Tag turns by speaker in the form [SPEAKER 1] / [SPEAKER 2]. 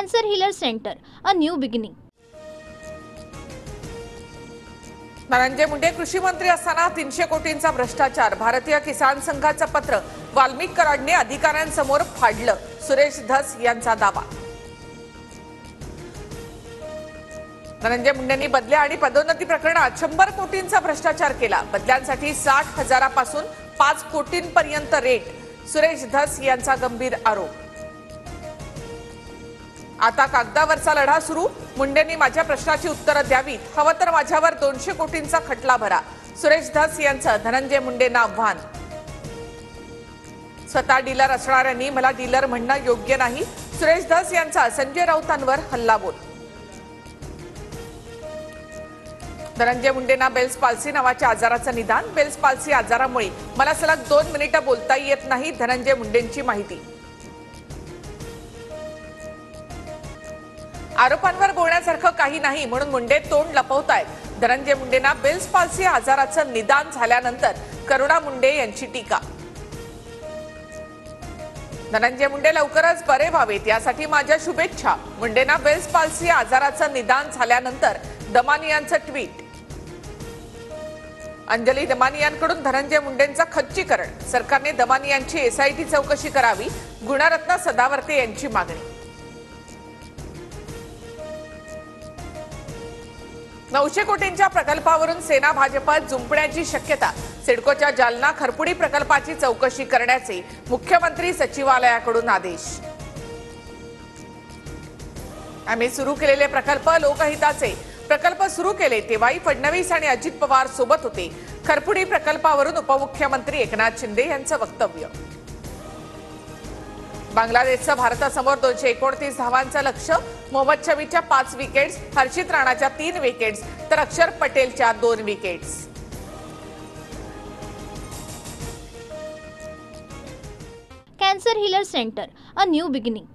[SPEAKER 1] Cancer Healer Center, a new beginning.
[SPEAKER 2] Dhananjay Munde कृषी मंत्री असताना 300 कोटींचा भ्रष्टाचार. भारतीय किसान संघाचं पत्र वाल्मिक कराडने अधिकाऱ्यांसमोर फाडलं. सुरेश धस यांचा दावा. धनंजय मुंडेंनी बदल्या आणि पदोन्नती प्रकरणात 100 कोटींचा भ्रष्टाचार केला. बदल्यांसाठी 60,000 पासून 5 कोटींपर्यंत रेट. सुरेश धस यांचा गंभीर आरोप. आता कागदावरचा लढा सुरू. मुंडेंनी माझ्या प्रश्नाची उत्तरं द्यावीत, हवं तर माझ्यावर 200 कोटींचा खटला भरा. सुरेश धस यांचं धनंजय मुंडेंना आव्हान. स्वतः डीलर असणाऱ्यांनी मला डीलर म्हणणं योग्य नाही. सुरेश धस यांचा संजय राऊतांवर हल्लाबोल. धनंजय मुंडेंना बेल्स पाल्सी नावाच्या आजाराचं निदान. बेल्स पाल्सी आजारामुळे मला सलग 2 मिनिटं बोलता येत नाही. धनंजय मुंडेंची माहिती. आरोपांवर बोलण्यासारखं काही नाही म्हणून मुंडे तोंड लपवतायत. धनंजय मुंडेंना बेल्स पाल्सी आजाराचं निदान झाल्यानंतर करुणा मुंडे यांची टीका. धनंजय मुंडे लवकरच बरे व्हावेत यासाठी माझ्या शुभेच्छा. मुंडेंना बेल्स पाल्सी आजाराचं निदान झाल्यानंतर दमानियांचं ट्विट. अंजली दमानियांकडून धनंजय मुंडेंचं खच्चीकरण. सरकारने दमानियांची एसआयटी चौकशी करावी. गुणरत्न सदावर्ते यांची मागणी. 900 कोटींच्या प्रकल्पावरून सेना भाजपात जुंपण्याची शक्यता. सिडकोच्या जालना खरपुडी प्रकल्पाची चौकशी करण्याचे मुख्यमंत्री सचिवालयाकडून आदेश. आम्ही सुरू केलेले प्रकल्प लोकहिताचे. प्रकल्प सुरू केले तेव्हाही फडणवीस आणि अजित पवार सोबत होते. खरपुडी प्रकल्पावरून उपमुख्यमंत्री एकनाथ शिंदे यांचं वक्तव्य. बांगलादेशचं भारतासमोर 229 धावांचं लक्ष्य. मोहम्मद शमीच्या 5 विकेट्स, हर्षित राणाच्या 3 विकेट्स तर अक्षर पटेलच्या 2 wickets.
[SPEAKER 1] Cancer Healer Center, a new beginning.